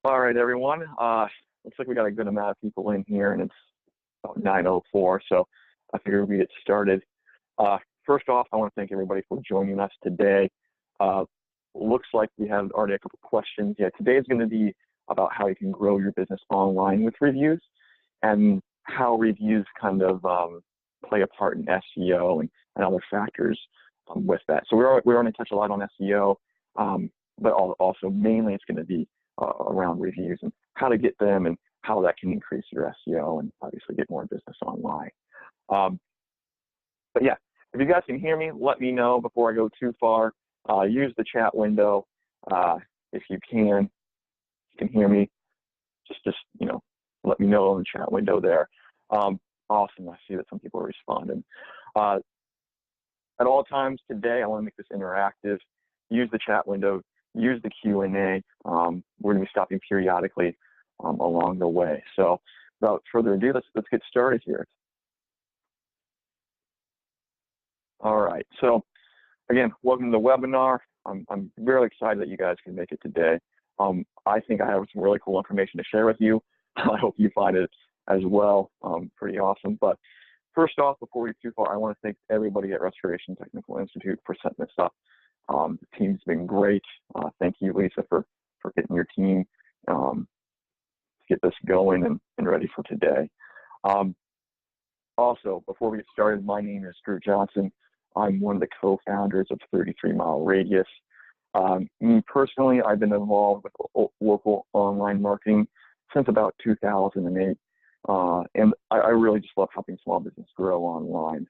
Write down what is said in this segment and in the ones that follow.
All right, everyone. Looks like we got a good amount of people in here, and it's about 9:04, so I figured we get started. First off, I want to thank everybody for joining us today. Uh, Looks like we have already a couple questions. Yeah, today is going to be about how you can grow your business online with reviews, and how reviews kind of play a part in SEO and other factors with that. So we're going to touch a lot on SEO, but also mainly it's going to be around reviews and how to get them and how that can increase your SEO and obviously get more business online. But yeah, if you guys can hear me, let me know before I go too far. Use the chat window if you can hear me. Just let me know in the chat window there. Awesome. I see that some people are responding. At all times today, I want to make this interactive. Use the chat window. Use the Q&A. We're going to be stopping periodically along the way. So without further ado, let's get started here. All right. So again, welcome to the webinar. I'm really excited that you guys can make it today. I think I have some really cool information to share with you. I hope you find it as well. Pretty awesome. But first off, before we get too far, I want to thank everybody at Restoration Technical Institute for setting this up. The team's been great. Thank you, Lisa, for getting your team to get this going and ready for today. Also, before we get started, my name is Drew Johnson. I'm one of the co-founders of 33 Mile Radius. Me personally, I've been involved with local online marketing since about 2008. And I really just love helping small business grow online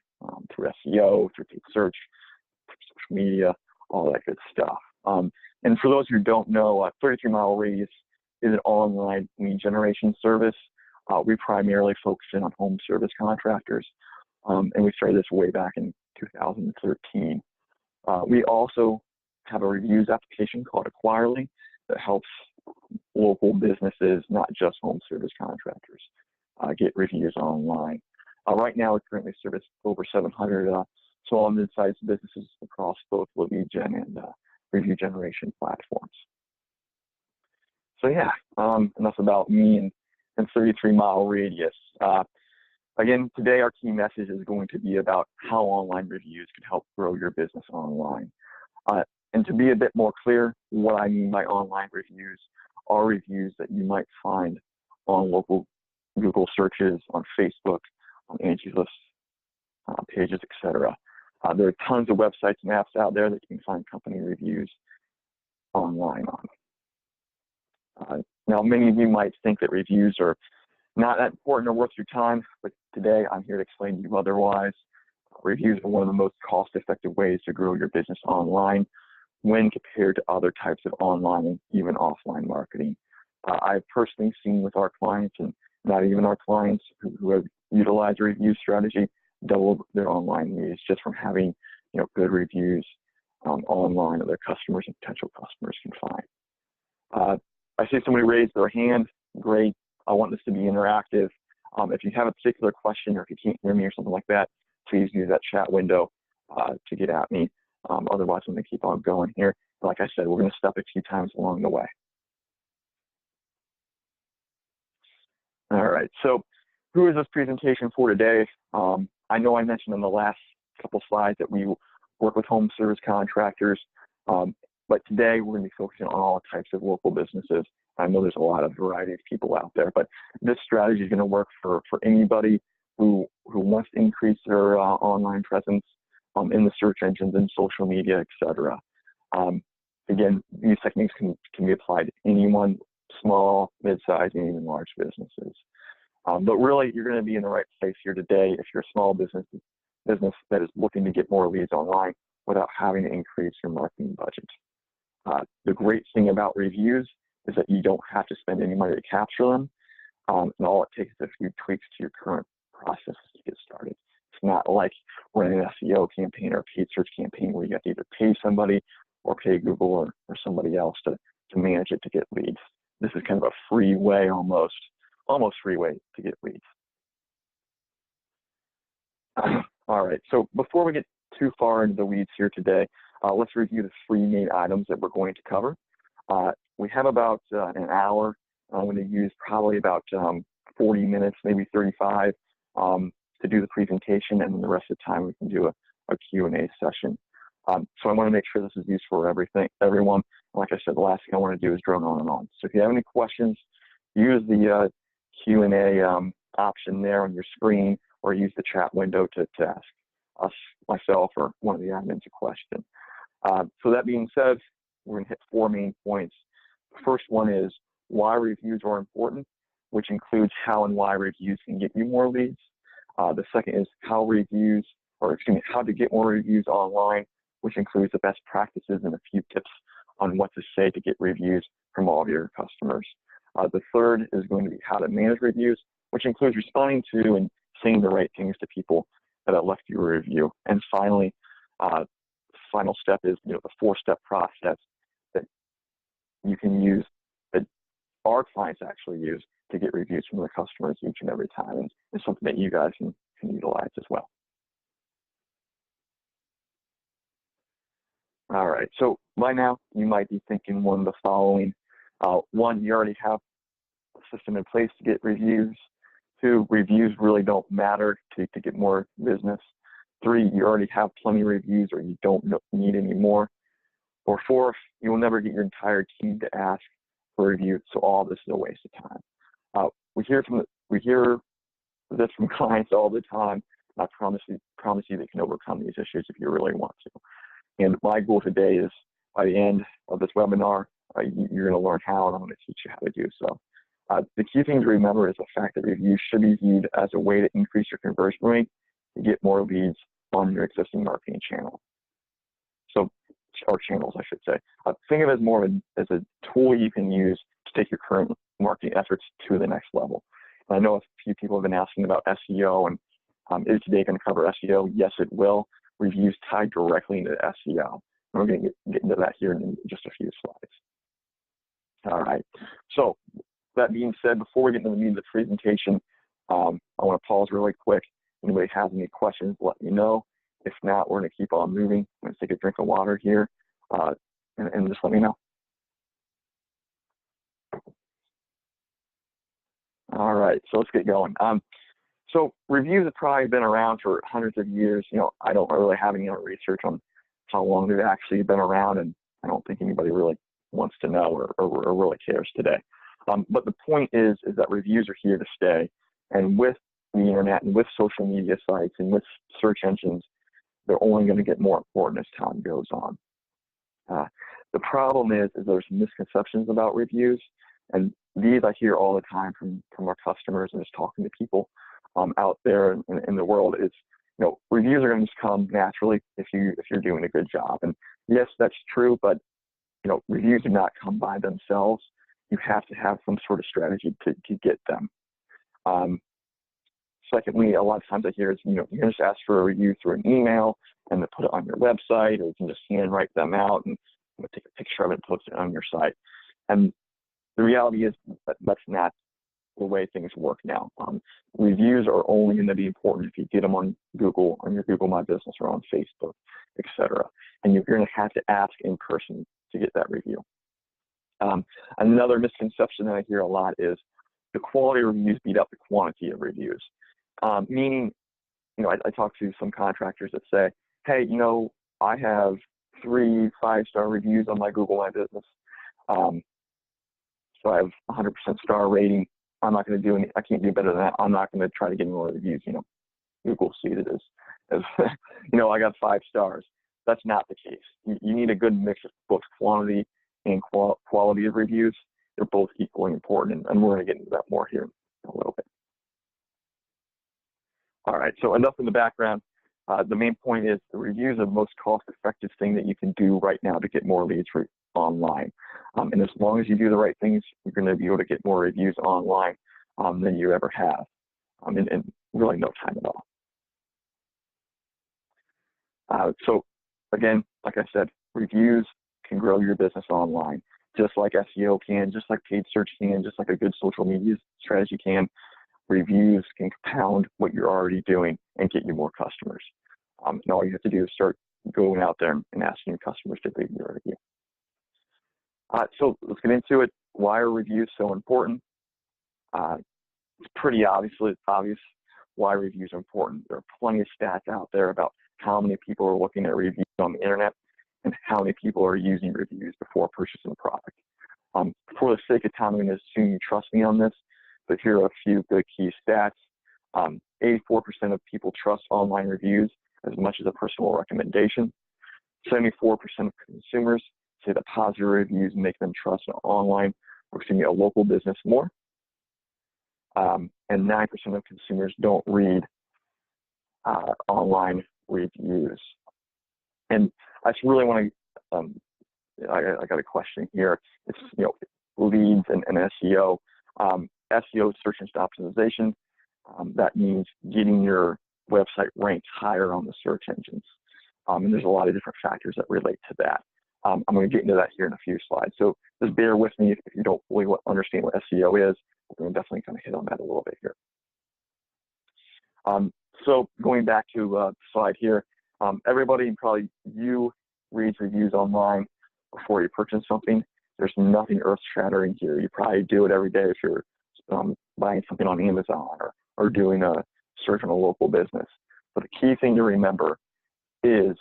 through SEO, through paid search, through social media, all that good stuff. And for those who don't know, 33 Mile Radius is an online lead generation service. We primarily focus in on home service contractors, and we started this way back in 2013. We also have a reviews application called Acquirely that helps local businesses, not just home service contractors, get reviews online. Right now, we currently service over 700 small and mid-sized businesses across both lead gen and review generation platforms. So yeah, enough about me and 33 Mile Radius. Again, today our key message is going to be about how online reviews can help grow your business online. And to be a bit more clear, what I mean by online reviews are reviews that you might find on local Google searches, on Facebook, on Angie's List pages, etc. There are tons of websites and apps out there that you can find company reviews online on. Now, many of you might think that reviews are not that important or worth your time, but today I'm here to explain to you otherwise. Reviews are one of the most cost-effective ways to grow your business online when compared to other types of online and even offline marketing. I've personally seen with our clients, and not even our clients who have utilized a review strategy, double their online leads just from having good reviews online that their customers and potential customers can find. I see somebody raise their hand. Great. I want this to be interactive. If you have a particular question or if you can't hear me or something like that, please use that chat window to get at me. Otherwise, I'm going to keep on going here. Like I said, we're going to stop a few times along the way. All right. So who is this presentation for today? I know I mentioned in the last couple slides that we work with home service contractors, but today we're going to be focusing on all types of local businesses. I know there's a lot of variety of people out there, but this strategy is going to work for anybody who wants to increase their online presence in the search engines and social media, etc. Again, these techniques can be applied to anyone, small, mid-sized, and even large businesses. But really, you're going to be in the right place here today if you're a small business that is looking to get more leads online without having to increase your marketing budget. The great thing about reviews is that you don't have to spend any money to capture them, and all it takes is a few tweaks to your current process to get started. It's not like running an SEO campaign or a paid search campaign where you have to either pay somebody or pay Google or somebody else to manage it to get leads. This is kind of a free way, almost free way to get leads. All right, so before we get too far into the weeds here today, let's review the three main items that we're going to cover. We have about an hour. I'm going to use probably about 40 minutes, maybe 35, to do the presentation, and then the rest of the time we can do a Q&A session. So I want to make sure this is useful for everyone. Like I said, the last thing I want to do is drone on and on. So if you have any questions, use the Q&A option there on your screen, or use the chat window to ask us, myself, or one of the admins a question. So that being said, we're going to hit 4 main points. The first one is why reviews are important, which includes how and why reviews can get you more leads. The second is how to get more reviews online, which includes the best practices and a few tips on what to say to get reviews from all of your customers. The third is going to be how to manage reviews, which includes responding to and saying the right things to people that have left you a review. And finally, the final step is the 4-step process that you can use, that our clients actually use to get reviews from their customers each and every time, and it's something that you guys can utilize as well. All right, so by now you might be thinking one of the following. 1, you already have a system in place to get reviews. 2, reviews really don't matter to get more business. 3, you already have plenty of reviews or you don't need any more. Or 4, you will never get your entire team to ask for a review, so all this is a waste of time. We hear this from clients all the time. I promise you they can overcome these issues if you really want to. And my goal today is, by the end of this webinar, you're going to learn how, and I'm going to teach you how to do so. The key thing to remember is the fact that reviews should be viewed as a way to increase your conversion rate to get more leads on your existing marketing channel. Or channels, I should say. Think of it as more of as a tool you can use to take your current marketing efforts to the next level. And I know a few people have been asking about SEO, and is today going to cover SEO? Yes, it will. Reviews tied directly into SEO. And we're going to get into that here in just a few slides. All right. So that being said, before we get into the meat of the presentation, I want to pause really quick. If anybody has any questions, let me know. If not, we're going to keep on moving. I'm going to take a drink of water here, and just let me know. All right, so let's get going. So reviews have probably been around for hundreds of years. I don't really have any research on how long they've actually been around, and I don't think anybody really wants to know or really cares today. But the point is that reviews are here to stay, and with the internet and with social media sites and with search engines, they're only going to get more important as time goes on. The problem is there's misconceptions about reviews, and these I hear all the time from our customers and just talking to people out there in the world. Is reviews are going to just come naturally if you're doing a good job. And yes, that's true, but reviews do not come by themselves. You have to have some sort of strategy to get them. Secondly, a lot of times I hear is, you can just ask for a review through an email and then put it on your website, or you can just handwrite them out and take a picture of it and post it on your site. And the reality is that that's not the way things work now. Reviews are only going to be important if you get them on Google, on your Google My Business, or on Facebook, etc. And you're going to have to ask in person to get that review. Another misconception that I hear a lot is the quality of reviews beat up the quantity of reviews. Meaning, I talk to some contractors that say, hey, I have 3 5-star reviews on my Google My Business. So I have 100% star rating. I'm not going to do any, I can't do better than that. I'm not going to try to get more reviews. Google sees it as I got 5 stars. That's not the case. You need a good mix of both quantity and quality of reviews. They're both equally important, and we're going to get into that more here in a little bit. All right, so enough in the background. The main point is the reviews are the most cost-effective thing that you can do right now to get more leads for online. And as long as you do the right things, you're going to be able to get more reviews online than you ever have in really no time at all. So again, like I said, reviews can grow your business online, just like SEO can, just like paid search can, just like a good social media strategy can. Reviews can compound what you're already doing and get you more customers. And all you have to do is start going out there and asking your customers to leave your review. So let's get into it. Why are reviews so important? It's pretty obvious why reviews are important. There are plenty of stats out there about how many people are looking at reviews on the internet and how many people are using reviews before purchasing a product. For the sake of time, I'm going to assume you trust me on this, but here are a few good key stats. 84% of people trust online reviews as much as a personal recommendation. 74% of consumers say that positive reviews make them trust an online or a local business more. And 9% of consumers don't read online reviews. And I just really want to, I got a question here. It's, leads and SEO. SEO, search engine optimization, that means getting your website ranked higher on the search engines. And there's a lot of different factors that relate to that. I'm going to get into that here in a few slides. So just bear with me if you don't fully understand what SEO is. We're going to definitely kind of hit on that a little bit here. So going back to the slide here, everybody, probably you, reads reviews online before you purchase something. There's nothing earth-shattering here. You probably do it every day if you're buying something on Amazon or doing a search on a local business. But the key thing to remember is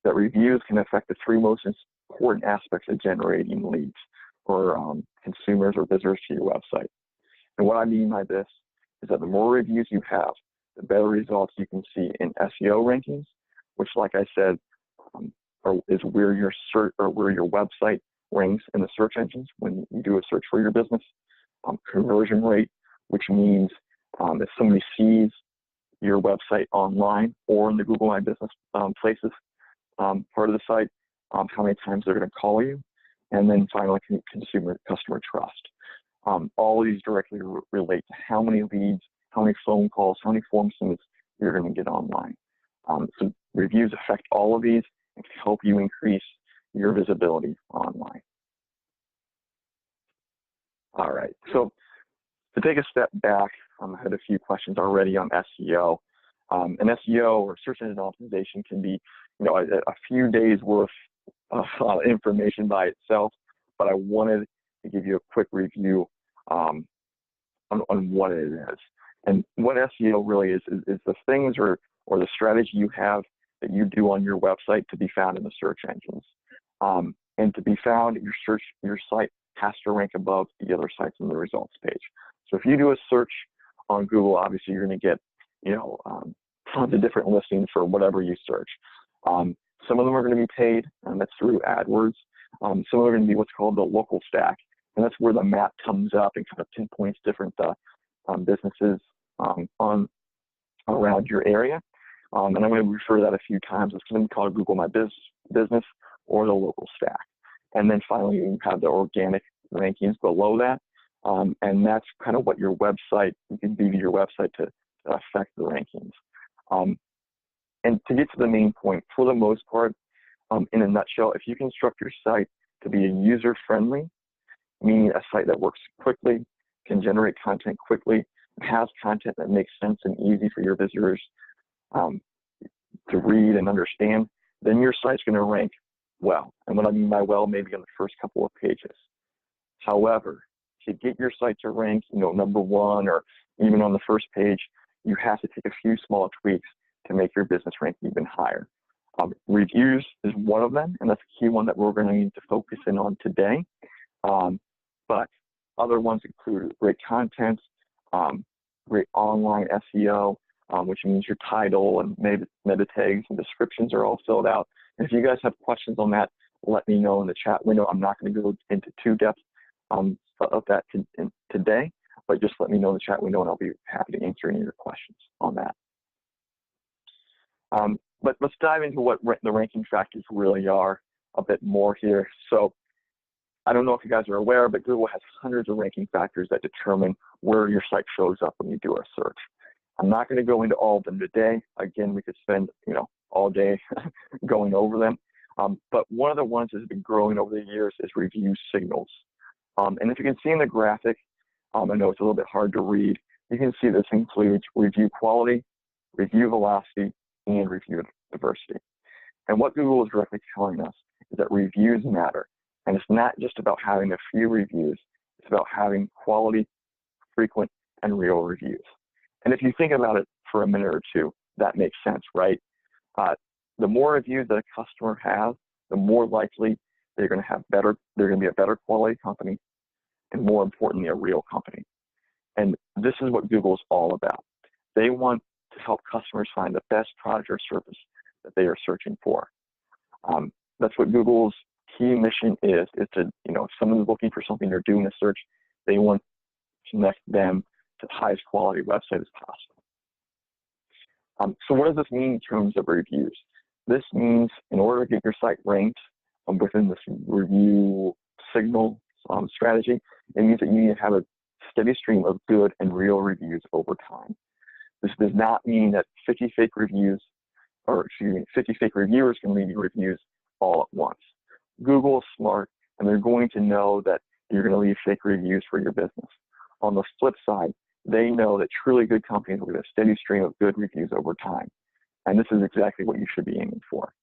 that reviews can affect the three most important aspects of generating leads or consumers or visitors to your website. And what I mean by this is that the more reviews you have, the better results you can see in SEO rankings, which, like I said, is where your search or where your website ranks in the search engines when you do a search for your business. Conversion rate, which means if somebody sees your website online or in the Google My Business places part of the site, how many times they're going to call you, and then finally customer trust. All of these directly relate to how many leads, how many phone calls, how many form submits you're going to get online. So reviews affect all of these and can help you increase your visibility online. All right, so to take a step back, I had a few questions already on SEO. And SEO or search engine optimization can be, a few days worth of information by itself, but I wanted to give you a quick review on what it is. And what SEO really is the things or the strategy you have that you do on your website to be found in the search engines. And to be found, your site has to rank above the other sites in the results page. So if you do a search on Google, obviously you're going to get, tons of different listings for whatever you search. Some of them are going to be paid, and that's through AdWords. Some of them are going to be what's called the local stack, and that's where the map comes up and kind of pinpoints different businesses around your area. And I'm going to refer to that a few times. It's going to be called Google My Business or the local stack. And then finally, you have the organic rankings below that. And that's kind of what your website, you can do to your website to affect the rankings. And to get to the main point, for the most part, in a nutshell, if you construct your site to be user-friendly, meaning a site that works quickly, can generate content quickly, has content that makes sense and easy for your visitors to read and understand, then your site's going to rank well. And what I mean by well, maybe on the first couple of pages. However, to get your site to rank, number one or even on the first page, you have to take a few small tweaks to make your business rank even higher. Reviews is one of them, and that's a key one that we're going to need to focus in on today. But other ones include great content, great online SEO, which means your title and meta tags and descriptions are all filled out. And if you guys have questions on that, let me know in the chat window. I'm not going to go into too depth of that today, but just let me know in the chat window and I'll be happy to answer any of your questions on that. But let's dive into what the ranking factors really are a bit more here. So I don't know if you guys are aware, but Google has hundreds of ranking factors that determine where your site shows up when you do a search. I'm not going to go into all of them today. Again, we could spend all day going over them. But one of the ones that has been growing over the years is review signals. And if you can see in the graphic, I know it's a little bit hard to read. You can see this includes review quality, review velocity, and review diversity. And what Google is directly telling us is that reviews matter. And it's not just about having a few reviews, it's about having quality, frequent, and real reviews. And if you think about it for a minute or two, that makes sense, right? The more reviews that a customer has, the more likely they're going to be a better quality company, and more importantly, a real company. And this is what Google is all about. They want to help customers find the best product or service that they are searching for. That's what Google's key mission is to, if someone's looking for something or doing a search, they want to connect them to the highest quality website as possible. So what does this mean in terms of reviews? This means in order to get your site ranked within this review signal strategy, it means that you need to have a steady stream of good and real reviews over time. This does not mean that 50 fake reviewers can leave you reviews all at once. Google is smart, and they're going to know that you're going to leave fake reviews for your business. On the flip side, they know that truly good companies will get a steady stream of good reviews over time. And this is exactly what you should be aiming for.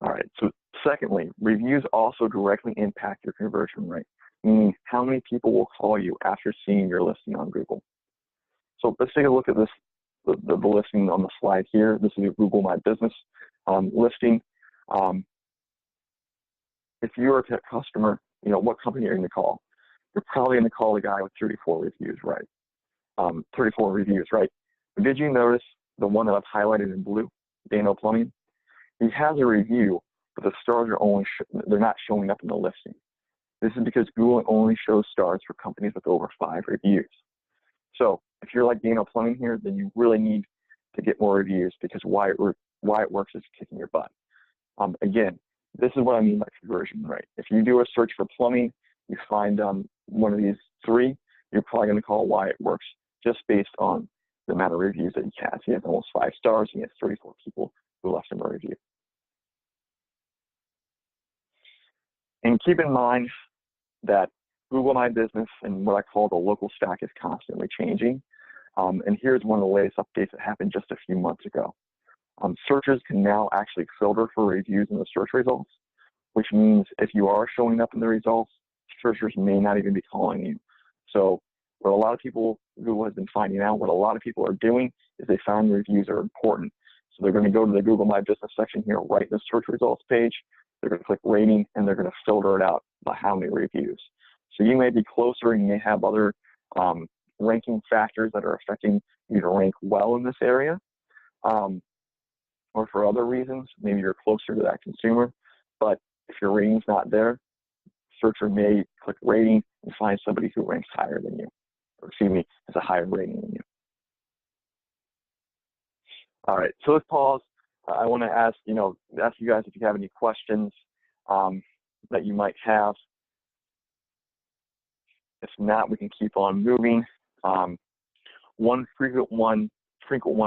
All right, so secondly, reviews also directly impact your conversion rate, meaning how many people will call you after seeing your listing on Google. So let's take a look at this, the listing on the slide here. This is a Google My Business listing. If you're a customer, what company are you going to call? You're probably going to call the guy with 34 reviews, right? 34 reviews, right? But did you notice the one that I've highlighted in blue, Dano Plumbing? He has a review, but the stars are they're not showing up in the listing. This is because Google only shows stars for companies with over 5 reviews. So if you're like Dano Plumbing here, then you really need to get more reviews, because why it works is kicking your butt. Again, this is what I mean by conversion rate. If you do a search for plumbing, you find one of these 3, you're probably going to call why it works just based on the amount of reviews that he has. He has almost 5 stars, and he has 34 people who left him a review. And keep in mind that Google My Business and what I call the local stack is constantly changing. And here's one of the latest updates that happened just a few months ago. Searchers can now actually filter for reviews in the search results, which means if you are showing up in the results, searchers may not even be calling you. So what a lot of people, Google has been finding out, what a lot of people are doing is they found reviews are important. So they're going to go to the Google My Business section here, right in the search results page. They're going to click rating, and they're going to filter it out by how many reviews. So you may be closer, and you may have other ranking factors that are affecting you to rank well in this area. Or for other reasons, maybe you're closer to that consumer. But if your rating's not there, searcher may click rating and find somebody who ranks higher than you, or excuse me, has a higher rating than you. All right, so let's pause. I want to ask you guys if you have any questions that you might have. If not, we can keep on moving. One frequent one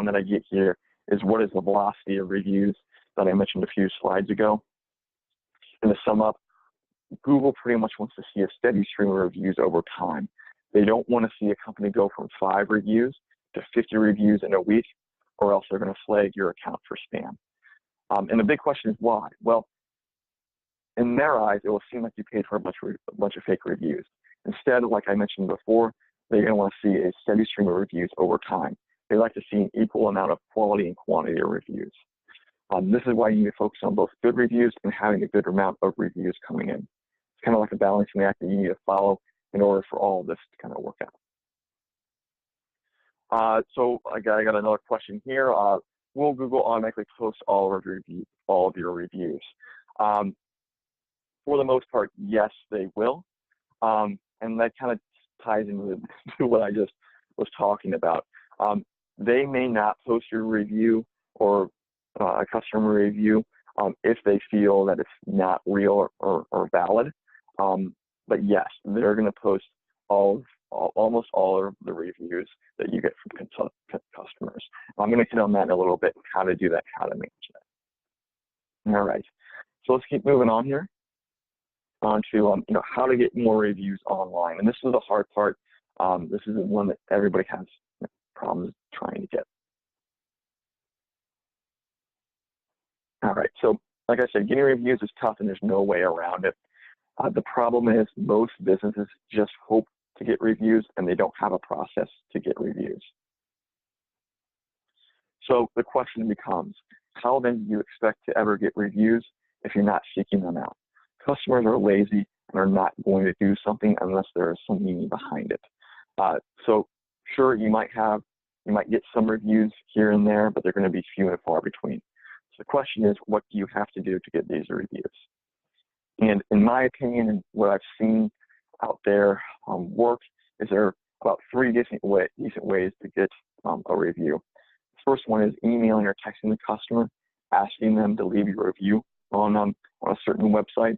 that I get here is what is the velocity of reviews that I mentioned a few slides ago. And to sum up, Google pretty much wants to see a steady stream of reviews over time. They don't want to see a company go from 5 reviews to 50 reviews in a week, or else they're going to flag your account for spam. And the big question is why? Well, in their eyes, it will seem like you paid for a bunch of fake reviews. Instead, like I mentioned before, they're going to want to see a steady stream of reviews over time. They like to see an equal amount of quality and quantity of reviews. This is why you need to focus on both good reviews and having a good amount of reviews coming in. It's kind of like a balancing act that you need to follow in order for all of this to kind of work out. So I got another question here. Will Google automatically post all of your reviews? For the most part, yes, they will. And that kind of ties into what I just was talking about. They may not post your review or a customer review if they feel that it's not real or valid. But yes, they're going to post almost all of the reviews that you get from customers. I'm going to hit on that in a little bit, how to do that, how to manage that. All right, so let's keep moving on here. On to how to get more reviews online, and this is the hard part. This is the one that everybody has problems trying to get. All right, so like I said, getting reviews is tough and there's no way around it. The problem is most businesses just hope to get reviews and they don't have a process to get reviews. So the question becomes, how then do you expect to ever get reviews if you're not seeking them out? Customers are lazy and are not going to do something unless there is some meaning behind it. So sure, you might get some reviews here and there, but they're going to be few and far between. So the question is, what do you have to do to get these reviews? And in my opinion, and what I've seen out there work, is there are about 3 decent ways to get a review. The first one is emailing or texting the customer, asking them to leave you a review on a certain website.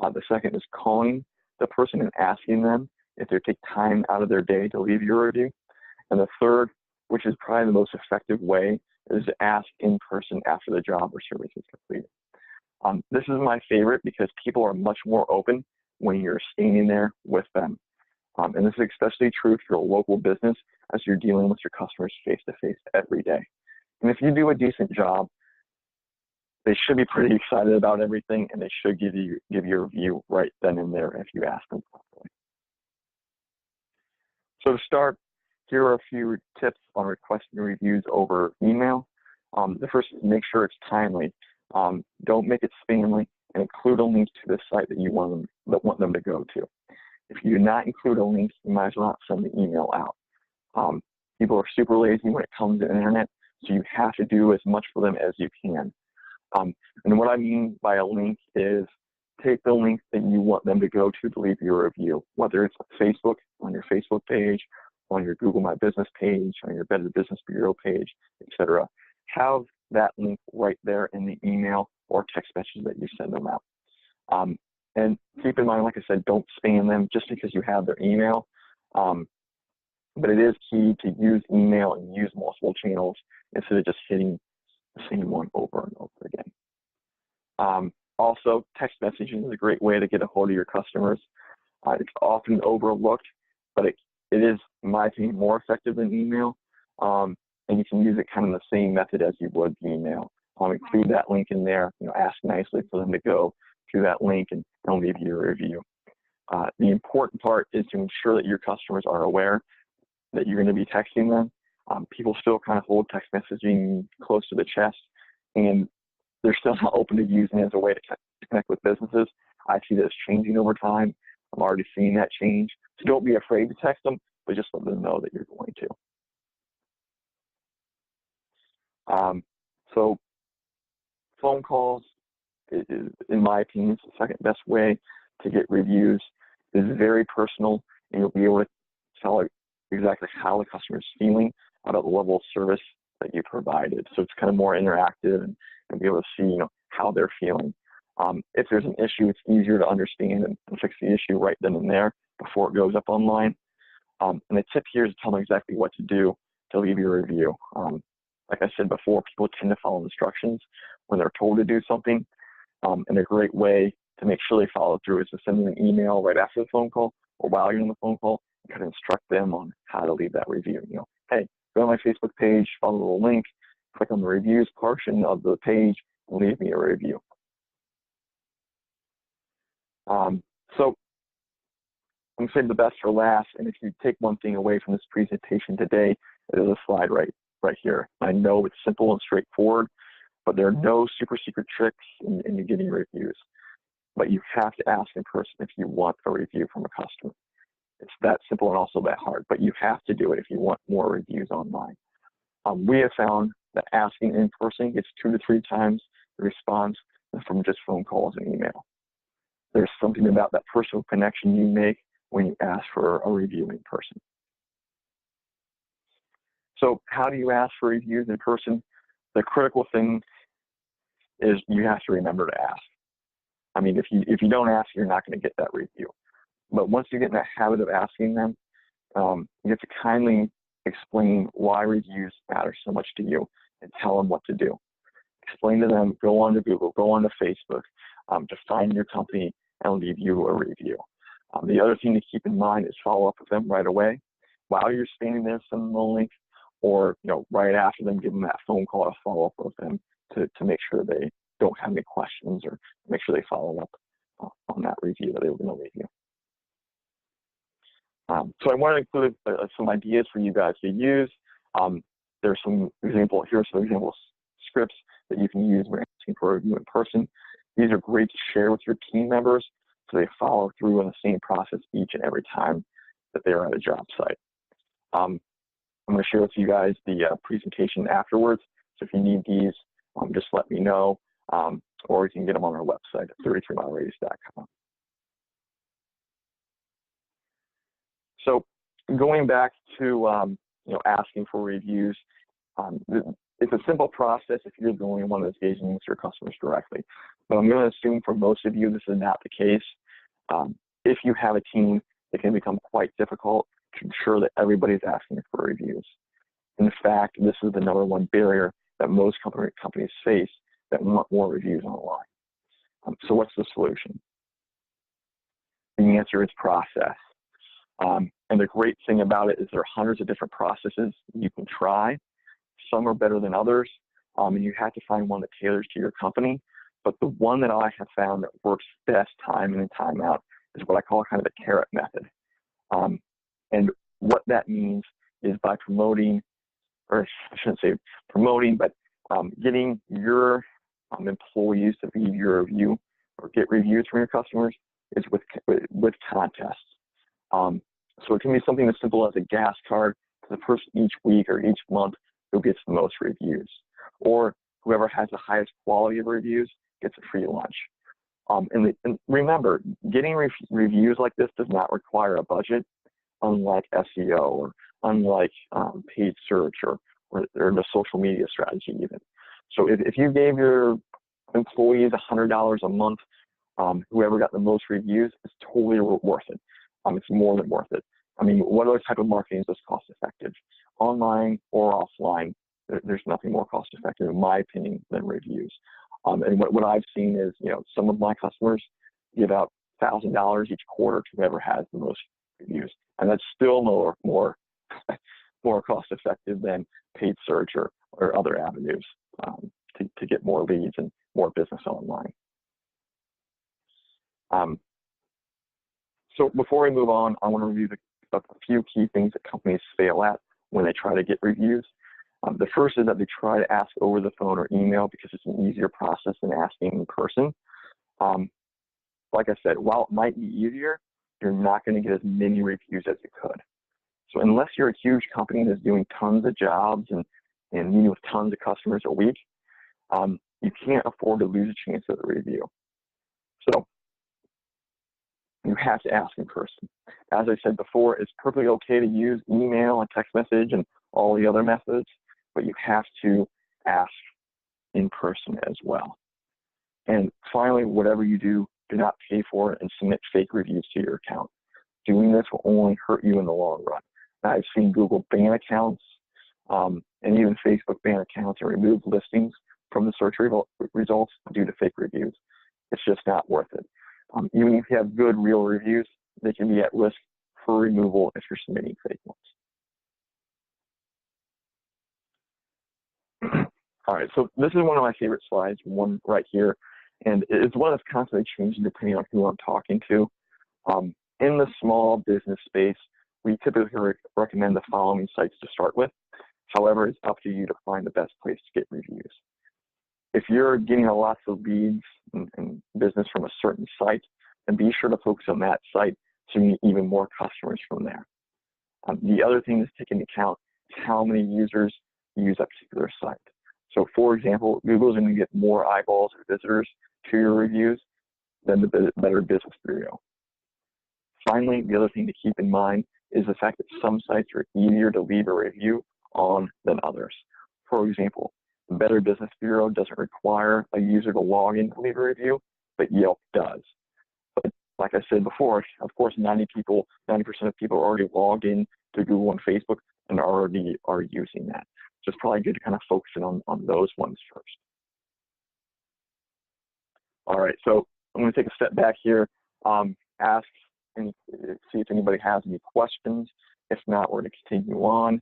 The second is calling the person and asking them if they take time out of their day to leave you a review. And the third, which is probably the most effective way, is to ask in person after the job or service is completed. This is my favorite because people are much more open when you're standing there with them. And this is especially true if you're a local business as you're dealing with your customers face-to-face every day. And if you do a decent job, they should be pretty excited about everything, and they should give you a review right then and there if you ask them properly. So to start, here are a few tips on requesting reviews over email. The first is make sure it's timely. Don't make it spammy, and include a link to the site that you want them to go to. If you do not include a link, you might as well not send the email out. People are super lazy when it comes to the internet, so you have to do as much for them as you can. And what I mean by a link is take the link that you want them to go to leave your review, whether it's on Facebook, on your Facebook page, on your Google My Business page, on your Better Business Bureau page, etc. Have that link right there in the email or text message that you send them out. And keep in mind, like I said, don't spam them just because you have their email. But it is key to use email and use multiple channels instead of just hitting the same one over and over again. Also, text messaging is a great way to get a hold of your customers. It's often overlooked, but it is, in my opinion, more effective than email. And you can use it kind of the same method as you would email. Include that link in there, ask nicely for them to go to that link and they'll leave you a review. The important part is to ensure that your customers are aware that you're going to be texting them. People still kind of hold text messaging close to the chest, and they're still not open to using it as a way to connect with businesses. I see this changing over time. I'm already seeing that change. So don't be afraid to text them, but just let them know that you're going to. So phone calls, in my opinion, is the second best way to get reviews. It's very personal, and you'll be able to tell exactly how the customer is feeling about the level of service that you provided. So it's kind of more interactive and be able to see, how they're feeling. If there's an issue, it's easier to understand and fix the issue right then and there before it goes up online. And the tip here is to tell them exactly what to do to leave your review. Like I said before, people tend to follow instructions when they're told to do something. And a great way to make sure they follow through is to send them an email right after the phone call or while you're on the phone call and kind of instruct them on how to leave that review. Hey, go on my Facebook page, follow the link, click on the reviews portion of the page, and leave me a review. So I'm saying the best for last, and if you take one thing away from this presentation today, it is a slide right here. I know it's simple and straightforward, but there are no super secret tricks in getting reviews. But you have to ask in person if you want a review from a customer. It's that simple and also that hard, but you have to do it if you want more reviews online. We have found that asking in person gets 2 to 3 times the response from just phone calls and email. There's something about that personal connection you make when you ask for a review in person. So how do you ask for reviews in person? The critical thing is you have to remember to ask. I mean, if you don't ask, you're not going to get that review. But once you get in that habit of asking them, you have to kindly explain why reviews matter so much to you and tell them what to do. Explain to them, go on to Google, go on to Facebook, to find your company and leave you a review. The other thing to keep in mind is follow up with them right away. While you're standing there, send them a link, or right after them, give them that phone call to follow up with them to make sure they don't have any questions, or make sure they follow up on that review that they were going to leave you. So I want to include some ideas for you guys to use. Here's some example scripts that you can use when asking for a review in person. These are great to share with your team members so they follow through on the same process each and every time that they're at a job site. I'm going to share with you guys the presentation afterwards. So if you need these, just let me know, or you can get them on our website at 33mileradius.com. So going back to asking for reviews, it's a simple process if you're the only one that's engaging with your customers directly. But I'm going to assume for most of you this is not the case. If you have a team, it can become quite difficult to ensure that everybody's asking for reviews. In fact, this is the #1 barrier that most companies face that want more reviews online. So what's the solution? The answer is process. And the great thing about it is there are hundreds of different processes you can try. Some are better than others, and you have to find one that tailors to your company. But the one that I have found that works best time in and time out is what I call kind of the carrot method. And what that means is by promoting, or I shouldn't say promoting, but getting your employees to leave your review or get reviews from your customers is with contests. So it can be something as simple as a gas card to the person each week or each month who gets the most reviews, or whoever has the highest quality of reviews gets a free lunch. And remember, getting reviews like this does not require a budget, unlike SEO or unlike paid search or the social media strategy even. So if you gave your employees $100 a month, whoever got the most reviews, it's totally worth it. It's more than worth it. I mean, what other type of marketing is cost effective? Online or offline, there's nothing more cost effective, in my opinion, than reviews. And what I've seen is, some of my customers give out $1,000 each quarter to whoever has the most reviews, and that's still more cost effective than paid search or other avenues to get more leads and more business online. So before we move on, I want to review a few key things that companies fail at when they try to get reviews. The first is that they try to ask over the phone or email because it's an easier process than asking in person. Like I said, while it might be easier, you're not going to get as many reviews as you could. So unless you're a huge company that's doing tons of jobs and meeting with tons of customers a week, you can't afford to lose a chance at a review. So you have to ask in person. As I said before, it's perfectly okay to use email and text message and all the other methods, but you have to ask in person as well. And finally, whatever you do, do not pay for it and submit fake reviews to your account. Doing this will only hurt you in the long run. I've seen Google ban accounts and even Facebook ban accounts and remove listings from the search results due to fake reviews. It's just not worth it. Even if you have good real reviews, they can be at risk for removal if you're submitting fake ones. All right, so this is one of my favorite slides, one right here, and it's one that's constantly changing depending on who I'm talking to. In the small business space, we typically recommend the following sites to start with. However, it's up to you to find the best place to get reviews. If you're getting lots of leads and business from a certain site, then be sure to focus on that site so you get even more customers from there. The other thing to take into account is how many users use that particular site. So for example, Google's going to get more eyeballs or visitors to your reviews than the Better Business Bureau. Finally, the other thing to keep in mind is the fact that some sites are easier to leave a review on than others. For example, the Better Business Bureau doesn't require a user to log in to leave a review, but Yelp does. But like I said before, of course, 90% of people are already logged in to Google and Facebook and already are using that. So it's probably good to kind of focus in on those ones first. All right, so I'm going to take a step back here, ask and see if anybody has any questions. If not, we're going to continue on.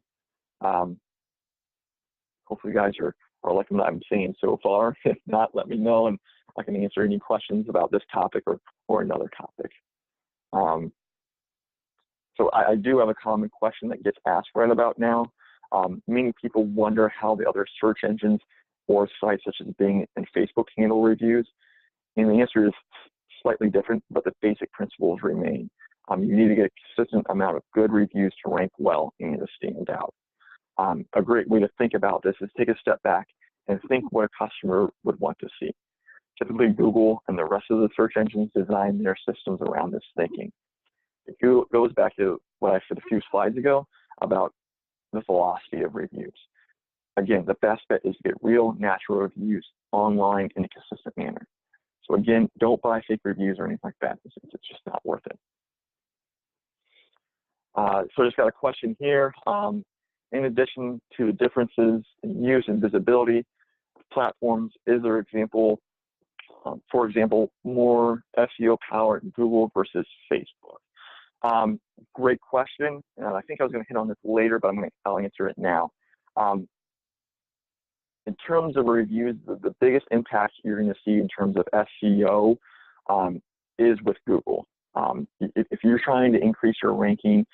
Hopefully you guys are or liking what I'm seeing so far. If not, let me know, and I can answer any questions about this topic or another topic. So I do have a common question that gets asked right about now. Many people wonder how the other search engines or sites such as Bing and Facebook handle reviews. And the answer is slightly different, but the basic principles remain. You need to get a consistent amount of good reviews to rank well and to stand out. A great way to think about this is take a step back and think what a customer would want to see. Typically, Google and the rest of the search engines design their systems around this thinking. It goes back to what I said a few slides ago about the velocity of reviews. Again, the best bet is to get real, natural reviews online in a consistent manner. So again, don't buy fake reviews or anything like that. It's just not worth it. So I just got a question here. In addition to the differences in use and visibility of platforms, is there example, for example, more SEO power in Google versus Facebook? Great question. I think I was going to hit on this later, but I'll answer it now. In terms of reviews, the biggest impact you're going to see in terms of SEO is with Google. If you're trying to increase your ranking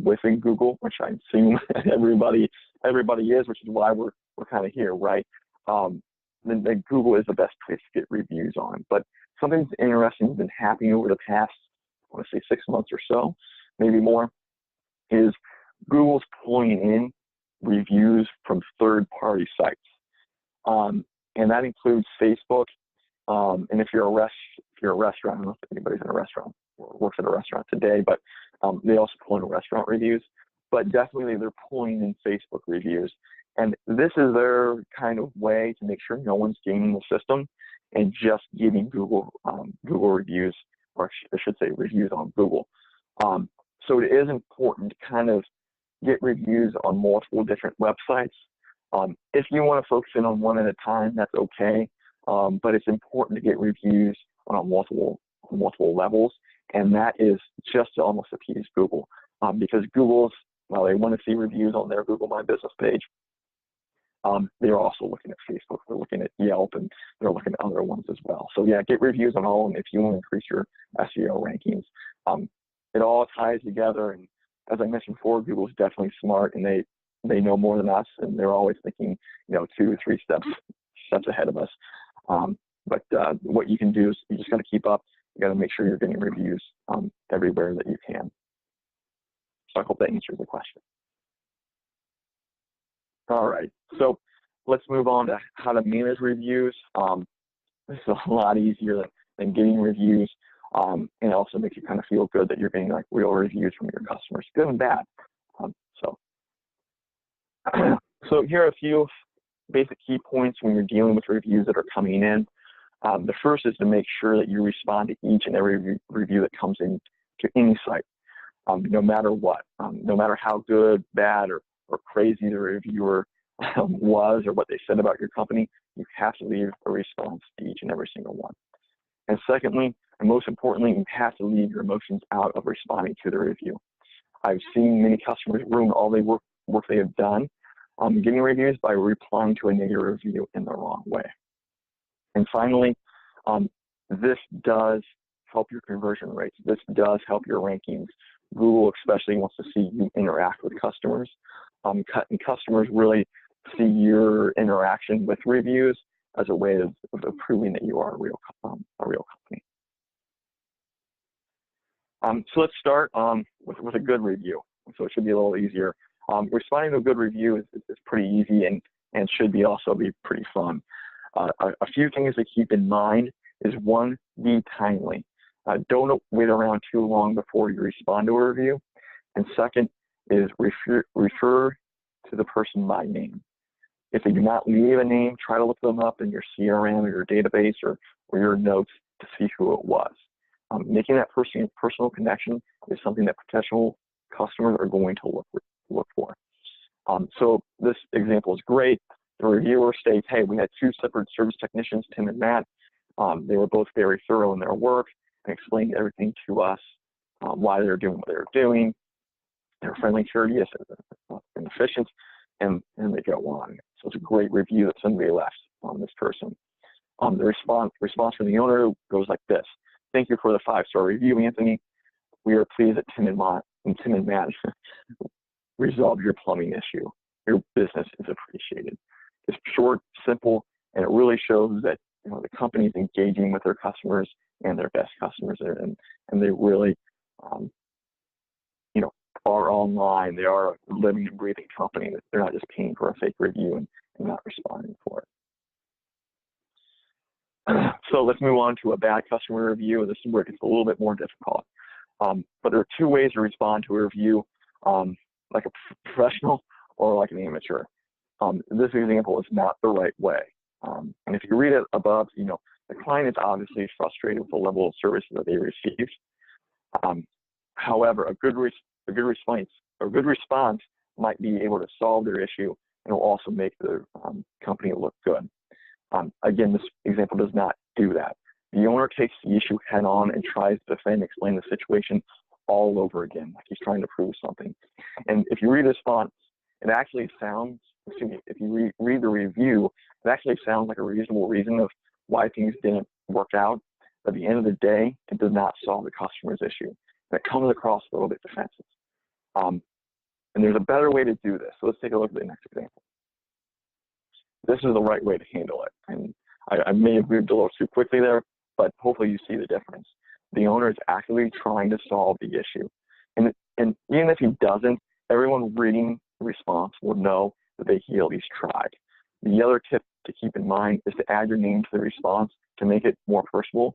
within Google, which I assume everybody is, which is why we're kind of here, right? Then Google is the best place to get reviews on. But something interesting that's been happening over the past, I want to say 6 months or so, maybe more, is Google's pulling in reviews from third-party sites. And that includes Facebook. And if you're a restaurant, I don't know if anybody's in a restaurant or works at a restaurant today, but they also pull in restaurant reviews. But definitely they're pulling in Facebook reviews. And this is their kind of way to make sure no one's gaming the system and just giving Google reviews, or I should say reviews on Google. So it is important to kind of get reviews on multiple different websites. If you want to focus in on one at a time, that's okay. But it's important to get reviews on multiple levels, and that is just to almost appease Google. Because Google's, while they want to see reviews on their Google My Business page, they're also looking at Facebook, they're looking at Yelp, and they're looking at other ones as well. So yeah, get reviews on all of them if you want to increase your SEO rankings. It all ties together, and as I mentioned before, Google's definitely smart, and they know more than us, and they're always thinking, 2 or 3 steps ahead of us. But what you can do is you just got to keep up. You got to make sure you're getting reviews everywhere that you can. So I hope that answers the question. All right, so let's move on to how to manage reviews. This is a lot easier than getting reviews, and it also makes you kind of feel good that you're getting like real reviews from your customers, good and bad. So here are a few basic key points when you're dealing with reviews that are coming in. The first is to make sure that you respond to each and every review that comes in to any site, no matter what, no matter how good, bad, or crazy the reviewer was or what they said about your company, you have to leave a response to each and every single one. And secondly, and most importantly, you have to leave your emotions out of responding to the review. I've seen many customers ruin all the work they have done getting reviews by replying to a negative review in the wrong way. And finally, this does help your conversion rates. This does help your rankings. Google especially wants to see you interact with customers. And customers really see your interaction with reviews as a way of proving that you are a real company. So let's start with a good review. So it should be a little easier. Responding to a good review is pretty easy and should also be pretty fun. A few things to keep in mind is, one, be timely. Don't wait around too long before you respond to a review. And second is refer to the person by name. If they do not leave a name, try to look them up in your CRM or your database or your notes to see who it was. Making that personal connection is something that potential customers are going to look for. So this example is great. The reviewer states, hey, we had 2 separate service technicians, Tim and Matt. They were both very thorough in their work and explained everything to us, why they're doing what they're doing. They're friendly, courteous, and efficient, and they go on. So it's a great review that somebody left on this person. The response from the owner goes like this: "Thank you for the 5-star review, Anthony. We are pleased that Tim and Matt resolved your plumbing issue. Your business is appreciated." It's short, simple, and it really shows that the company is engaging with their customers and their best customers, and they really are online. They are a living and breathing company. They're not just paying for a fake review and not responding for it. So let's move on to a bad customer review. This is where it gets a little bit more difficult. But there are 2 ways to respond to a review, like a professional or like an amateur. This example is not the right way. And if you read it above, the client is obviously frustrated with the level of service that they received. However, a good response might be able to solve their issue and will also make the company look good. Again, this example does not do that. The owner takes the issue head on and tries to defend and explain the situation all over again, like he's trying to prove something. And if you read the response, it actually sounds, if you read the review, it actually sounds like a reasonable reason of why things didn't work out. But at the end of the day, it does not solve the customer's issue. And it comes across a little bit defensive. And there's a better way to do this. So let's take a look at the next example. This is the right way to handle it. And I may have moved a little too quickly there, but hopefully you see the difference. The owner is actively trying to solve the issue. And even if he doesn't, everyone reading the response will know that he at least tried. The other tip to keep in mind is to add your name to the response to make it more personal,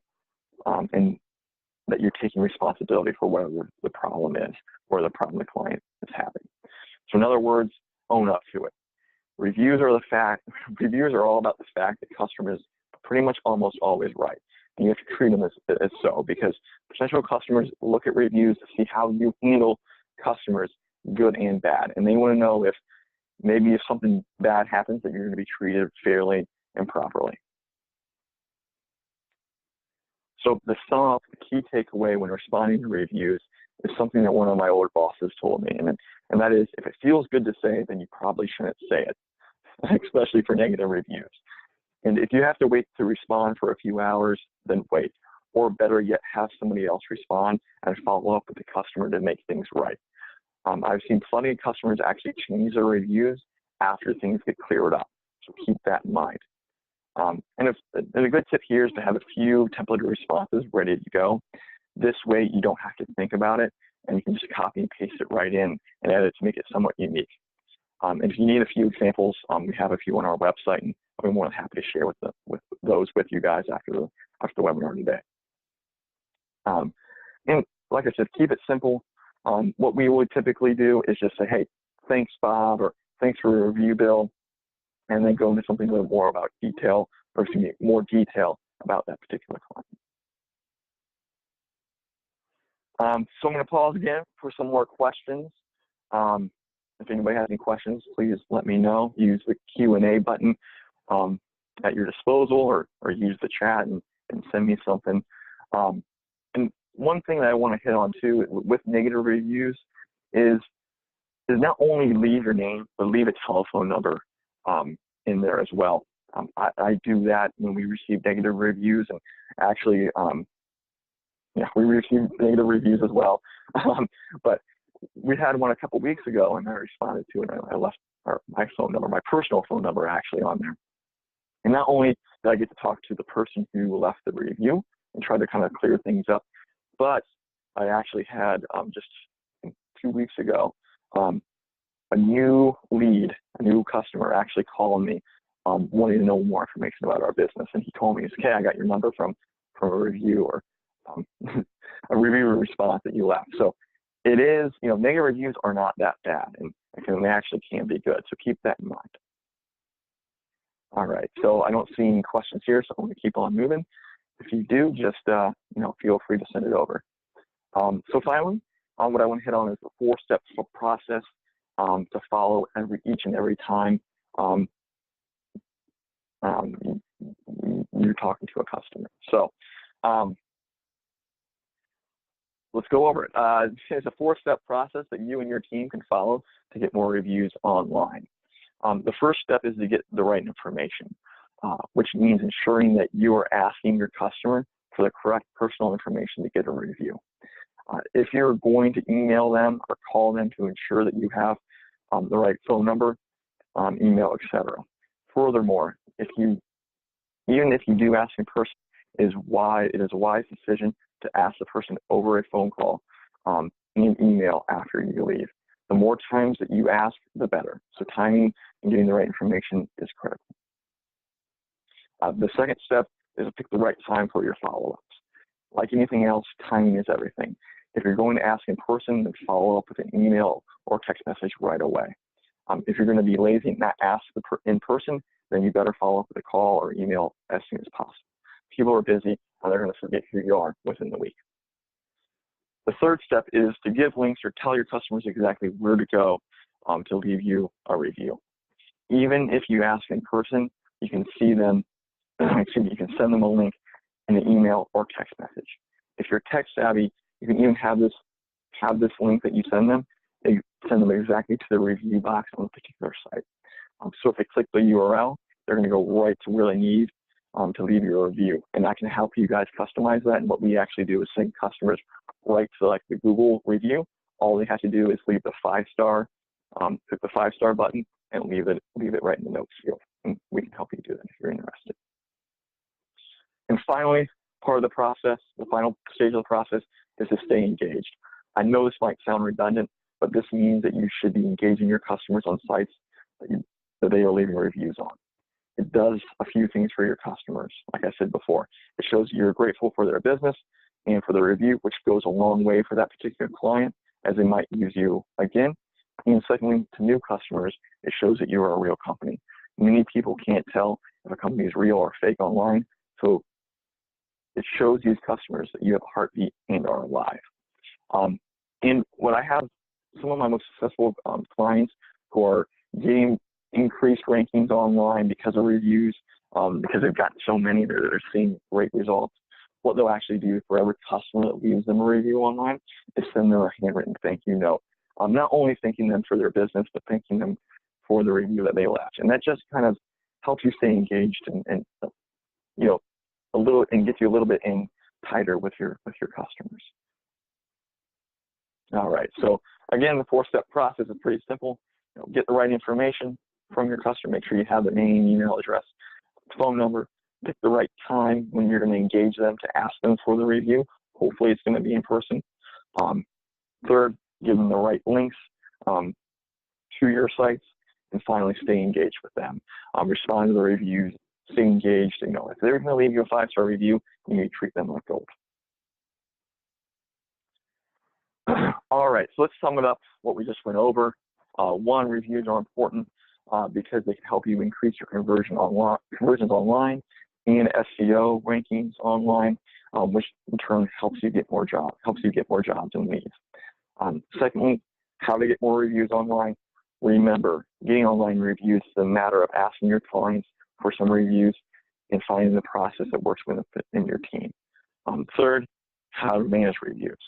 and that you're taking responsibility for whatever the problem is or the problem the client is having. So in other words, own up to it. Reviews are all about the fact that customers are pretty much almost always right. And you have to treat them as so, because potential customers look at reviews to see how you handle customers, good and bad. And they want to know if something bad happens, that you're going to be treated fairly and properly. So the sum up, the key takeaway when responding to reviews is something that one of my old bosses told me, and that is, if it feels good to say, then you probably shouldn't say it, especially for negative reviews. And if you have to wait to respond for a few hours, then wait. Or better yet, have somebody else respond and follow up with the customer to make things right. I've seen plenty of customers actually change their reviews after things get cleared up, so keep that in mind. And a good tip here is to have a few templated responses ready to go. This way you don't have to think about it, and you can just copy and paste it right in and edit to make it somewhat unique. And if you need a few examples, we have a few on our website, and I'll be more than happy to share those with you guys after the webinar today. And like I said, keep it simple. What we would typically do is just say, "Hey, thanks, Bob," or "Thanks for the review, Bill," and then go into something a little more about more detail about that particular client. So I'm going to pause again for some more questions. If anybody has any questions, please let me know. Use the Q&A button at your disposal, or use the chat and send me something. And one thing that I want to hit on too with negative reviews is not only leave your name, but leave a telephone number in there as well. I do that when we receive negative reviews, and actually, we receive negative reviews as well. But we had one a couple weeks ago, and I responded to it. I left my phone number, my personal phone number, actually on there. And not only did I get to talk to the person who left the review and try to kind of clear things up, but I actually had just 2 weeks ago a new customer actually called me, wanting to know more information about our business. And he told me, "Okay, I got your number from a review or a review response that you left." So it is, negative reviews are not that bad, and they actually can be good. So keep that in mind. All right, so I don't see any questions here, so I'm going to keep on moving. If you do, just feel free to send it over. So finally, what I want to hit on is the 4-step process to follow each and every time you're talking to a customer. So let's go over it. It's a 4-step process that you and your team can follow to get more reviews online. The first step is to get the right information, which means ensuring that you are asking your customer for the correct personal information to get a review. If you're going to email them or call them to ensure that you have the right phone number, email, etc. Furthermore, even if you do ask in person, it is a wise decision to ask the person over a phone call and email after you leave. The more times that you ask, the better. So timing and getting the right information is critical. The second step is to pick the right time for your follow-ups. Like anything else, timing is everything. If you're going to ask in person, then follow up with an email or text message right away. If you're going to be lazy and not ask in person, then you better follow up with a call or email as soon as possible. People are busy and they're going to forget who you are within the week. The third step is to give links or tell your customers exactly where to go to leave you a review. Even if you ask in person, you can see them, you can send them a link in an email or text message. If you're tech savvy, you can even have this link that you send them exactly to the review box on a particular site. So if they click the URL, they're going to go right to where they need to leave your review. And I can help you guys customize that. And what we actually do is send customers right to like the Google review. All they have to do is leave the 5-star, click the 5-star button and leave it right in the notes field. And we can help you do that if you're interested. And finally, part of the process, the final stage of the process is to stay engaged. I know this might sound redundant, but this means that you should be engaging your customers on sites that they are leaving reviews on. It does a few things for your customers. Like I said before, it shows you're grateful for their business and for the review, which goes a long way for that particular client as they might use you again. And secondly, to new customers, it shows that you are a real company. Many people can't tell if a company is real or fake online, so it shows these customers that you have a heartbeat and are alive. And what I have, some of my most successful clients who are getting increased rankings online because of reviews, because they've gotten so many, they're seeing great results. What they'll actually do for every customer that leaves them a review online is send them a handwritten thank you note. Not only thanking them for their business, but thanking them for the review that they left. And that just kind of helps you stay engaged and you know, gets you a little bit in tighter with your customers. All right, so again, the 4-step process is pretty simple. Get the right information from your customer. Make sure you have the name, email address, phone number. Pick the right time when you're going to engage them to ask them for the review. Hopefully it's going to be in person. Third, give them the right links to your sites. And finally, stay engaged with them. Respond to the reviews, stay engaged. If they're going to leave you a 5-star review, you need to treat them like gold. All right, so let's sum it up what we just went over. One, reviews are important because they can help you increase your conversions online and SEO rankings online, which in turn helps you get more jobs and leads. Secondly, how to get more reviews online. Remember, getting online reviews is a matter of asking your clients for some reviews and finding the process that works within your team. Third, how to manage reviews.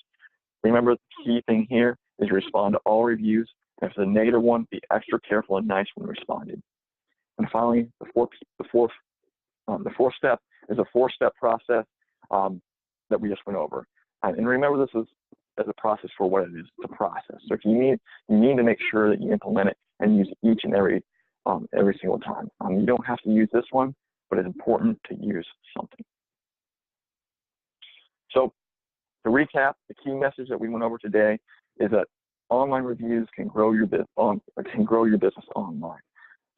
Remember, the key thing here is respond to all reviews. If it's a negative one, be extra careful and nice when responding. And finally, the fourth step is a 4-step process that we just went over. And remember, this is as a process for what it is. It's a process. So if you need to make sure that you implement it and use each and every single time. You don't have to use this one, but it's important to use something. So to recap, the key message that we went over today is that online reviews can grow your business online,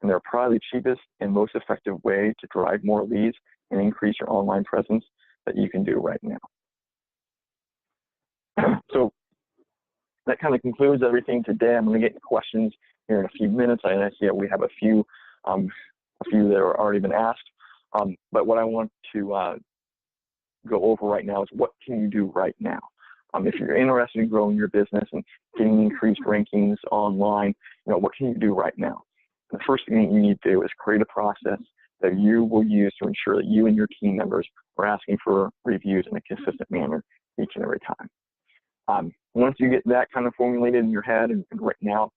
and they're probably the cheapest and most effective way to drive more leads and increase your online presence that you can do right now. So that kind of concludes everything today. I'm going to get questions here in a few minutes. I see that we have a few that are already been asked. But what I want to go over right now is what can you do right now? If you're interested in growing your business and getting increased rankings online, what can you do right now? The first thing that you need to do is create a process that you will use to ensure that you and your team members are asking for reviews in a consistent manner each and every time. Once you get that kind of formulated in your head and written out,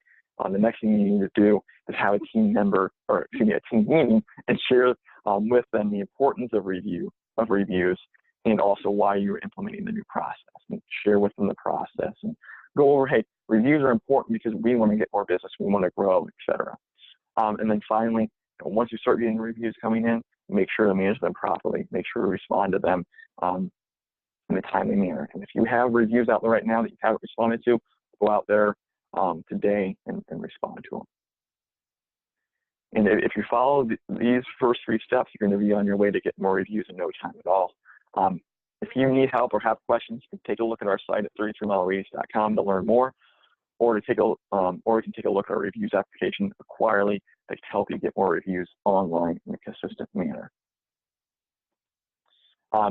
the next thing you need to do is have a team member, or excuse me, a team meeting, and share with them the importance of reviews, and also why you're implementing the new process, and share with them the process, and go over, hey, reviews are important because we want to get more business, we want to grow, etc. And then finally, once you start getting reviews coming in, make sure to manage them properly, make sure to respond to them in a timely manner. And if you have reviews out there right now that you haven't responded to, go out there today and respond to them. And if you follow these first 3 steps, you're going to be on your way to get more reviews in no time at all. If you need help or have questions, you can take a look at our site at 33mileradius.com to learn more, or you can take a look at our reviews application, Acquirely, that can help you get more reviews online in a consistent manner.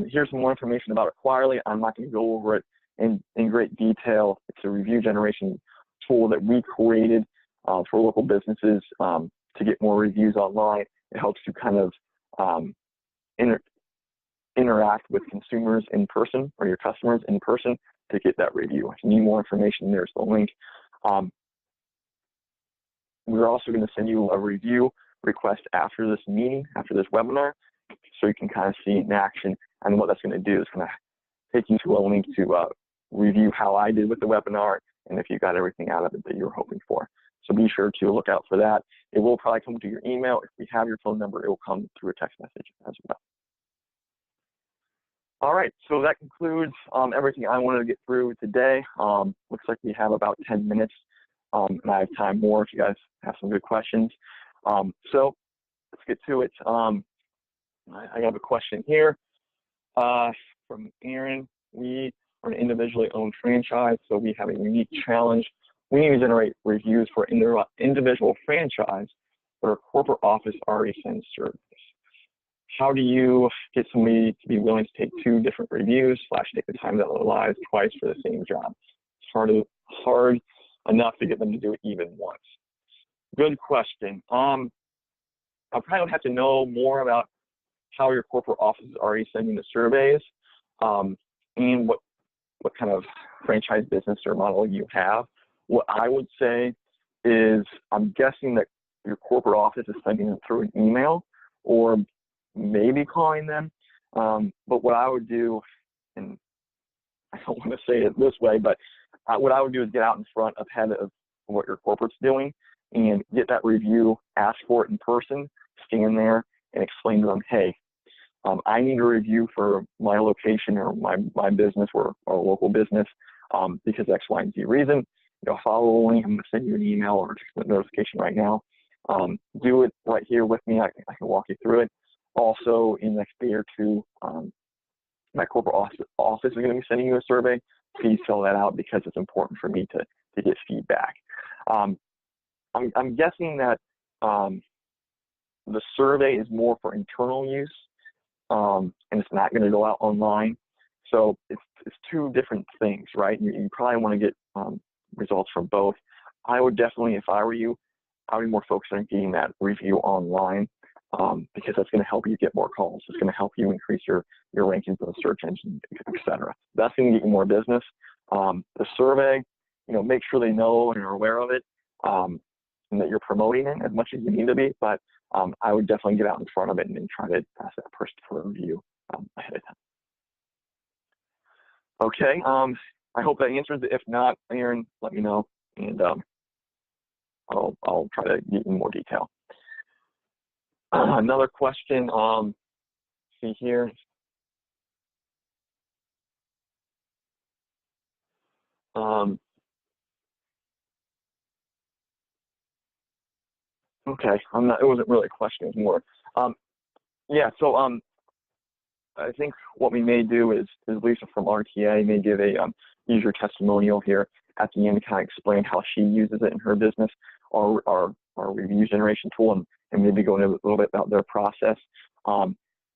Here's some more information about Acquirely. I'm not going to go over it in great detail. It's a review generation tool that we created for local businesses to get more reviews online. It helps you kind of interact with consumers in person, or your customers in person, to get that review. If you need more information, there's the link. We're also going to send you a review request after this meeting, after this webinar, so you can kind of see it in action. And what that's going to do is going to take you to a link to review how I did with the webinar, and if you got everything out of it that you were hoping for. So be sure to look out for that. It will probably come to your email. If we have your phone number, it will come through a text message as well. All right, so that concludes everything I wanted to get through today. Looks like we have about 10 minutes, and I have time more if you guys have some good questions. So let's get to it. I have a question here from Aaron. We are an individually owned franchise, so we have a unique challenge. We need to generate reviews for individual franchise, but our corporate office already sends service. How do you get somebody to be willing to take 2 different reviews / take the time that lies twice for the same job? It's hard enough to get them to do it even once. Good question. I probably would have to know more about how your corporate office is already sending the surveys, and what kind of franchise business or model you have. What I would say is, I'm guessing that your corporate office is sending them through an email, or maybe calling them. But what I would do, and I don't want to say it this way, but what I would do is get out in front ahead of what your corporate's doing and get that review, ask for it in person, stand there and explain to them, hey, I need a review for my location or my business or local business because X, Y, and Z reason. Follow the link. I'm going to send you an email or just a notification right now. Do it right here with me. I can walk you through it. Also, in the next day or 2, my corporate office is going to be sending you a survey. Please fill that out because it's important for me to get feedback. I'm guessing that the survey is more for internal use, and it's not going to go out online. So it's 2 different things, right? You probably want to get results from both. I would definitely, if I were you, I would be more focused on getting that review online, because that's going to help you get more calls. It's going to help you increase your rankings in the search engine, etc. That's going to get you more business. The survey, make sure they know and are aware of it, and that you're promoting it as much as you need to be. But I would definitely get out in front of it and try to ask that person for a review ahead of time. Okay, I hope that answers it. If not, Aaron, let me know, and I'll try to get in more detail. Another question, see here. Okay, it wasn't really a question, it was more. Yeah, so I think what we may do is Lisa from RTA may give a user testimonial here at the end to kind of explain how she uses it in her business, our review generation tool, and maybe go into a little bit about their process,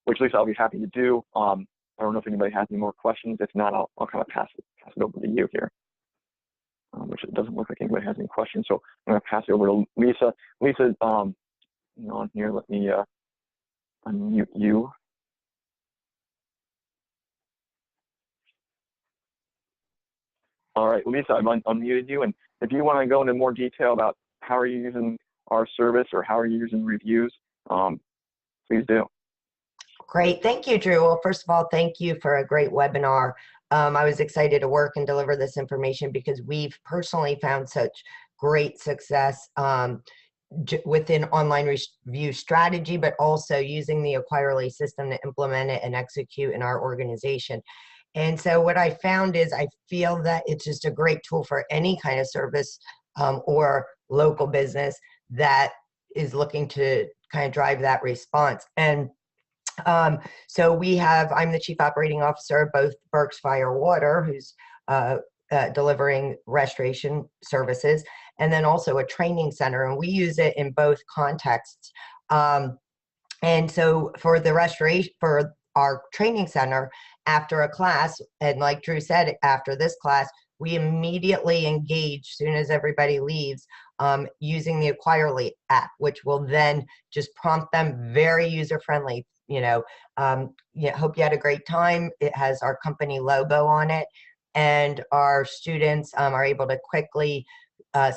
which Lisa, I'll be happy to do. I don't know if anybody has any more questions. If not, I'll kind of pass it over to you here, which it doesn't look like anybody has any questions. So I'm going to pass it over to Lisa. Lisa, on here, let me unmute you. All right, Lisa, I've unmuted you, and if you want to go into more detail about how are you using our service or how are you using reviews, please do. Great. Thank you, Drew. Well, first of all, thank you for a great webinar. I was excited to work and deliver this information because we've personally found such great success within online review strategy, but also using the Acquirely system to implement it and execute in our organization. And so what I found is I feel that it's just a great tool for any kind of service or local business that is looking to kind of drive that response. And so I'm the Chief Operating Officer of both Berks Fire Water, who's delivering restoration services, and then also a training center, and we use it in both contexts. And so for the restoration, for our training center, after a class, and like Drew said, after this class, we immediately engage soon as everybody leaves using the Acquirely app, which will then just prompt them, very user-friendly. Yeah, hope you had a great time. It has our company logo on it, and our students are able to quickly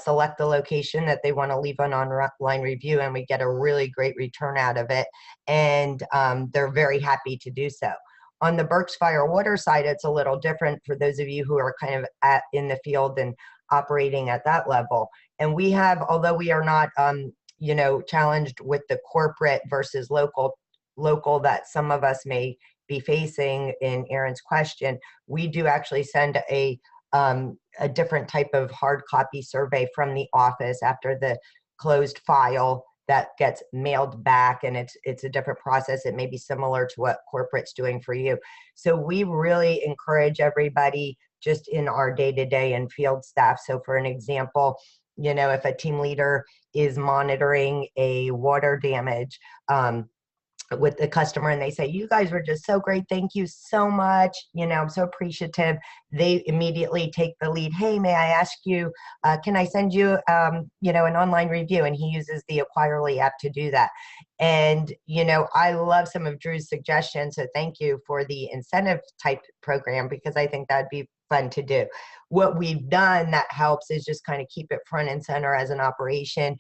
select the location that they want to leave an online review, and we get a really great return out of it, and they're very happy to do so. On the Berks Fire Water side, it's a little different for those of you who are kind of in the field and operating at that level. And we have, although we are not, challenged with the corporate versus local that some of us may be facing in Aaron's question, we do actually send a different type of hard copy survey from the office after the closed file that gets mailed back, and it's a different process. It may be similar to what corporate's doing for you. So we really encourage everybody just in our day-to-day and field staff. So for an example, if a team leader is monitoring a water damage with the customer and they say, you guys were just so great, thank you so much, I'm so appreciative, they immediately take the lead. Hey, may I ask you, can I send you an online review? And he uses the Acquirely app to do that. And I love some of Drew's suggestions, so thank you for the incentive type program, because I think that'd be fun to do. What we've done that helps is just kind of keep it front and center as an operation,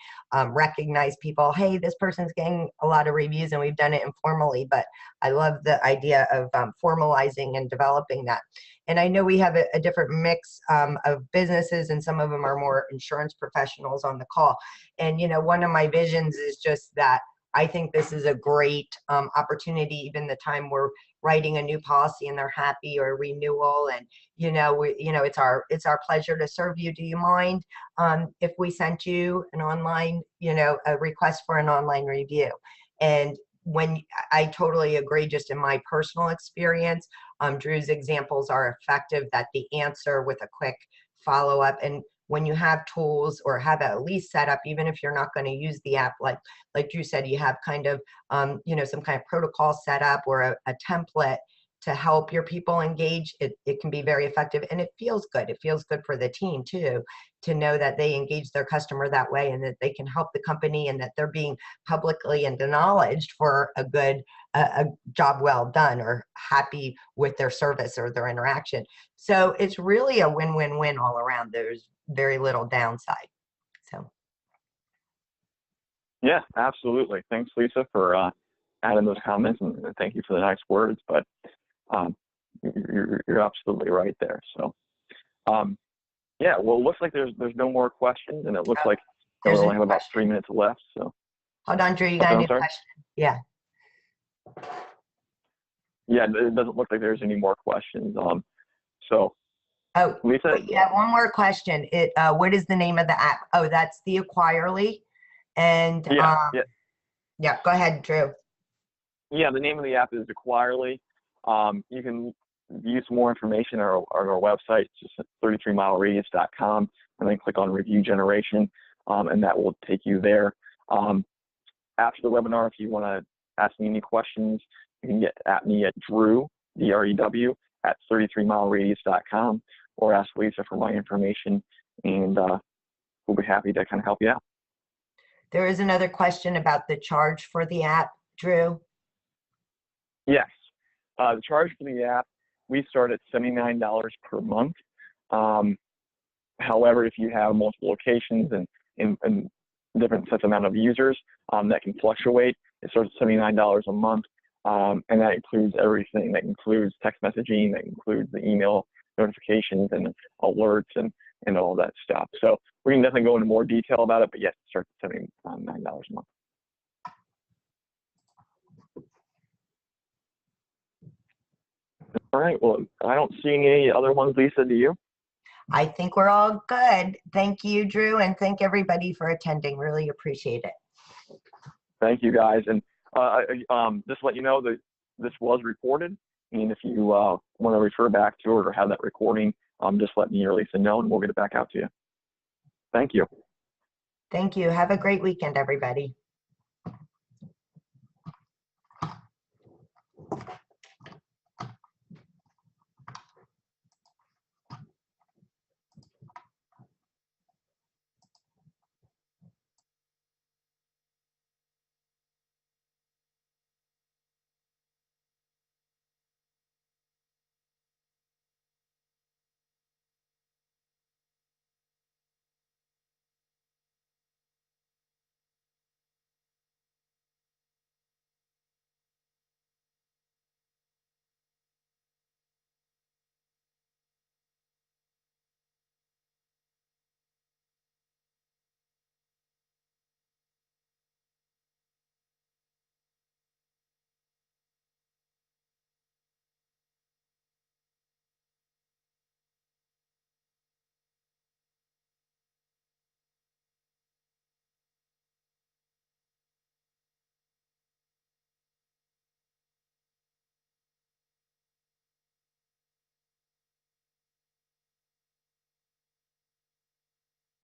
recognize people, hey, this person's getting a lot of reviews, and we've done it informally, but I love the idea of formalizing and developing that. And I know we have a different mix of businesses, and some of them are more insurance professionals on the call. And one of my visions is just that I think this is a great opportunity, even the time we're writing a new policy and they're happy, or renewal, and it's our pleasure to serve you. Do you mind if we sent you an online, a request for an online review? And when I totally agree, just in my personal experience, Drew's examples are effective, that the answer with a quick follow-up. And when you have tools, or have at least set up, even if you're not going to use the app, like Drew said, you have kind of, some kind of protocol set up, or a template to help your people engage, it can be very effective, and it feels good. It feels good for the team too, to know that they engage their customer that way, and that they can help the company, and that they're being publicly and acknowledged for a good a job well done, or happy with their service or their interaction. So it's really a win-win-win all around. There's very little downside. So yeah, absolutely. Thanks, Lisa, for adding those comments, and thank you for the nice words. But you're absolutely right there. So yeah, well, it looks like there's no more questions, and it looks like we only have about 3 minutes left. So hold on, Drew, you got a new question? Yeah. Yeah, it doesn't look like there's any more questions. So oh, Lisa, yeah, one more question. What is the name of the app? Oh, that's the Acquirely. And yeah, go ahead, Drew. Yeah, the name of the app is Acquirely. You can view some more information on our website, just 33mileradius.com, and then click on Review Generation, and that will take you there. After the webinar, if you want to ask me any questions, you can get at me at Drew, D-R-E-W, at 33mileradius.com, or ask Lisa for my information, and we'll be happy to kind of help you out. There is another question about the charge for the app, Drew. Yes. The charge for the app, we start at $79 per month. However, if you have multiple locations and different sets amount of users that can fluctuate. It starts at $79 a month, and that includes everything. That includes text messaging, that includes the email notifications and alerts and all that stuff. So we can definitely go into more detail about it, but yes, it starts at $79 a month. All right, well, I don't see any other ones, Lisa, do you? I think we're all good. Thank you, Drew, and thank everybody for attending. Really appreciate it. Thank you, guys. And just to let you know that this was recorded, and if you want to refer back to it or have that recording, just let me or Lisa know, and we'll get it back out to you. Thank you. Thank you. Have a great weekend, everybody.